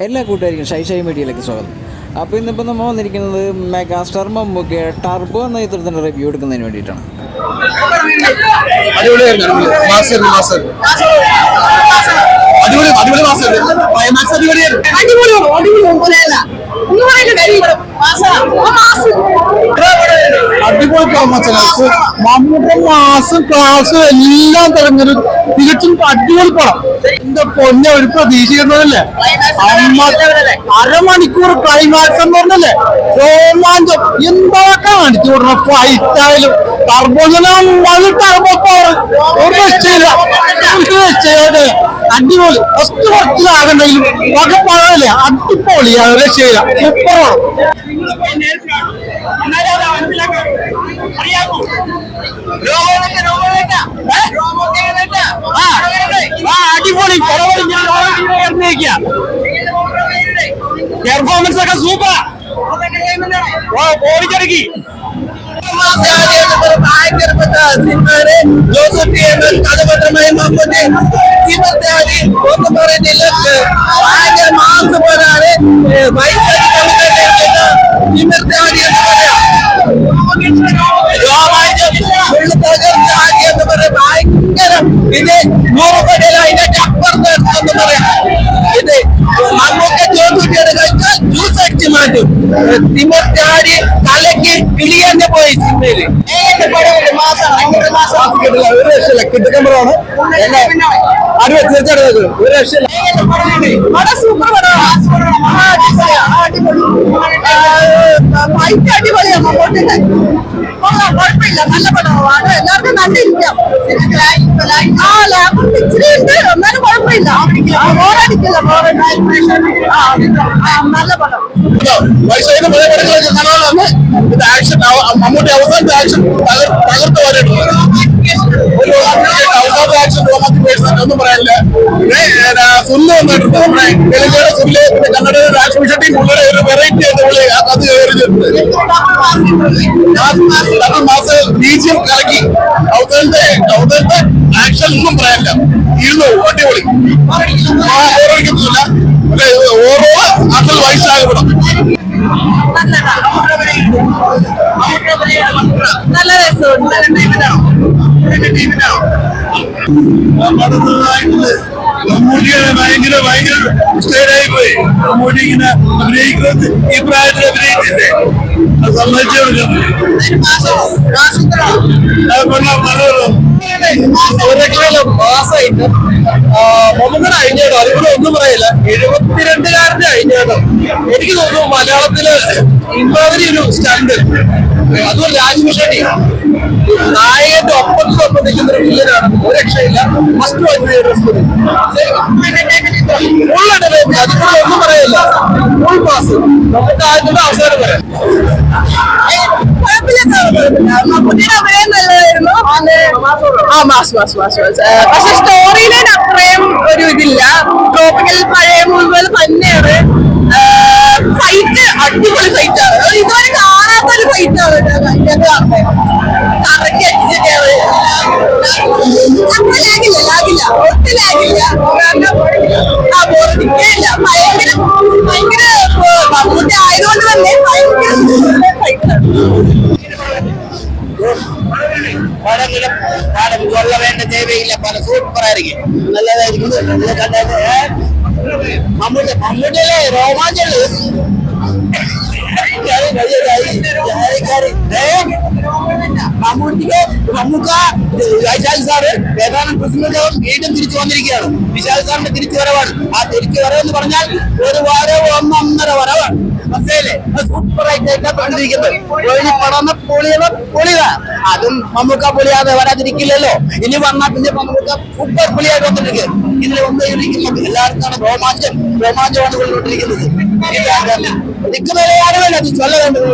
എല്ലാ കൂട്ടുകാർക്കും ഷൈ മീഡിയയിലേക്ക് സ്വാഗതം. അപ്പോൾ ഇന്നിപ്പോൾ നമ്മൾ വന്നിരിക്കുന്നത് മെഗാസ്റ്റാർ മമ്മൂക്കയുടെ ടർബോ എന്ന ചിത്രത്തിൻ്റെ റിവ്യൂ എടുക്കുന്നതിന് വേണ്ടിയിട്ടാണ്. അടിപൊളി മമ്മൂക്ക മാസം ക്ലാസ് എല്ലാം തിരഞ്ഞൊരു തികച്ചും അടിപൊളി പടം. എന്റെ പൊന്നെ ഒരു പ്രതീക്ഷിക്കുന്നതല്ലേ, അരമണിക്കൂർ ക്ലൈമാക്സ് എന്ന് പറഞ്ഞല്ലേ രോമാഞ്ചം. എന്തൊക്കെ കാണിച്ചു വിടണം, ഫൈറ്റ് ആയാലും ടർബോജനം ടർബോ പവർ ഒരു രക്ഷയില്ല, അടിപൊളി. ഫസ്റ്റ് കുറച്ചിലാകണ്ടെങ്കിലും ഒക്കെ പഴയല്ലേ, അടിപൊളിയാണ്, രക്ഷയില്ല, സൂപ്പറാണ്. അടിപൊളി പെർഫോമൻസ് ഒക്കെ സൂപ്പറാ, ഓടിച്ചിറക്കി. കഥപത്രമായി മമ്മൂട്ടി തീമത്യാടി ഒന്നും പറയുന്നില്ല, ഭയങ്കര മാസപ്പെടാണ് തീമത്യാടി എന്ന് പറയാം. എന്ന് പറയാം ഭയങ്കര ഇത് 100 കോടിയല്ല, ഇതിന്റെ അപ്പുറത്ത് എന്ന് പറയാം. ഇത് മമ്മൂക്ക ജോസൂട്ടിയുടെ കഴിച്ചാൽ ജ്യൂസ് അടിച്ച് മാറ്റും. തിമർച്ചാടി തലയ്ക്ക് കിളിയന്നെ പോയി സിനിമയില്. ഒരു രക്ഷയില്ല, കിട്ടുകമ്പറാണ് തീർച്ചയായിട്ടും ഒരു രക്ഷയില്ല. അടിപൊളിയാ മമ്മൂട്ടിന്റെ, കുഴപ്പമില്ല, നല്ല പടമാണ്, എല്ലാവർക്കും കണ്ടിരിക്കാം. ഇച്ചിരി ഉണ്ട്, എന്നാലും കുഴപ്പമില്ല, ബോറടിക്കില്ല, നല്ല പടം. മമ്മൂട്ടി അവസാനത്തെ ആക്ഷൻ തകർത്ത് വന്നിട്ടുണ്ട്. അവസാനത്തെ ആക്ഷൻ ഒന്നും പറയാനില്ല. സുല്ല് വന്നിട്ടുണ്ട്, നമ്മുടെ തെലുങ്കാന സുല്ല്, കന്നഡ രാഷ്ട്രീയ ഷെട്ടി പുള്ളിയുടെ ഒരു വെറൈറ്റി ആയിട്ട് പുള്ളി അത് കയറിയിട്ടുണ്ട്. ബീജിയം കലക്കി അവസാനത്തെ ആക്ഷൻ ഒന്നും പറയാനില്ല, ഇരുന്നു അടിപൊളി, ഓർമ്മിക്കുന്നില്ല. ഓരോ അസൽ വയസ്സായ പടം നല്ല രസമുണ്ട്. മമ്മൂട്ടിയുടെ ഭയങ്കര സ്റ്റൈലായി പോയി. മമ്മൂട്ടി ഇങ്ങനെ അഭിനയിക്കുന്നത് ഈ പ്രായത്തിൽ അഭിനയിച്ചില്ലേ, അത് സമ്മതിച്ചു കൊടുക്കുന്നു. മാസമായിട്ട് മമ്മൂക്കയുടെ അഴിഞ്ഞേട്ടോ, അതിവിടെ ഒന്നും പറയില്ല. 72കാരന്റെ അഴിഞ്ഞേട്ടോ. എനിക്ക് തോന്നുന്നു മലയാളത്തില് ഇമ്മാതിരി ഒരു സ്റ്റണ്ട്, അതും രാജ്മി ഷെട്ടി നായകന്റെ ഒപ്പത്തിനൊപ്പം നിൽക്കുന്ന ഒരു വില്ലനാണ്, ഒരു രക്ഷയില്ല. ഫസ്റ്റ് അതിവിടെ ഒന്നും പറയില്ല, ഫുൾ പാസ്. നമുക്ക് ആദ്യത്തെ അവസാനം പറയാം. മമ്മൂട്ടിയുടെ അഭിനയം നല്ലതായിരുന്നു. പക്ഷെ സ്റ്റോറിയിലെ അത്രയും ഒരു ഇതില്ല. ട്രോപ്പിക്കൽ പഴയ മൂവി തന്നെയാണ്. ഫൈറ്റ് അടിപൊളി ഫൈറ്റാണ്, ഇതുവരെ കാണാത്തൊരു ഫൈറ്റാണ്. കറക്കി അടിച്ചിട്ടാണ്, ലാഗില്ല, ഒട്ടും ലാഗില്ല, ബോറടിക്കില്ല. ഭയങ്കര മമ്മൂട്ടി ആയതുകൊണ്ട് തന്നെ ഭയങ്കര ഫൈറ്റാണ്. പടം കൊള്ള വേണ്ട தேவையில்லை, പല സൂപ്പറായിരിക്കും, നല്ലതായിരിക്കും. മമ്മൂട്ടിയിലെ രോമാഞ്ചല് മമ്മൂക്ക വിശാൽ സാറ് ഏതാനും പ്രസിഡന്റ് വീണ്ടും തിരിച്ചു വന്നിരിക്കുകയാണ്. വിശാൽ സാറിന്റെ തിരിച്ചു വരവാണ്. ആ തിരിച്ചു വരവെന്ന് പറഞ്ഞാൽ ഒരു വരവ് 1.5 വരവാണ്. മനസ്സിലായില്ലേ, സൂപ്പറായിട്ടാണ് കണ്ടിരിക്കുന്നത്. പടം പൊളിയതാ, അതും മമ്മൂക്ക പൊളിയാതെ വരാതിരിക്കില്ലല്ലോ. ഇനി വന്നാൽ പിന്നെ മമ്മൂക്ക സൂപ്പർ പൊളിയായിട്ട് വന്നിരിക്കുക. ഇതിൽ വന്നിരിക്കുന്നത് എല്ലാവർക്കാണ് രോമാഞ്ചമാണ് കൊണ്ടുകൊണ്ടിരിക്കുന്നത്. നിൽക്കുന്നതിലെ ആരുമല്ല, അത് ചൊല്ല വേണ്ടത്.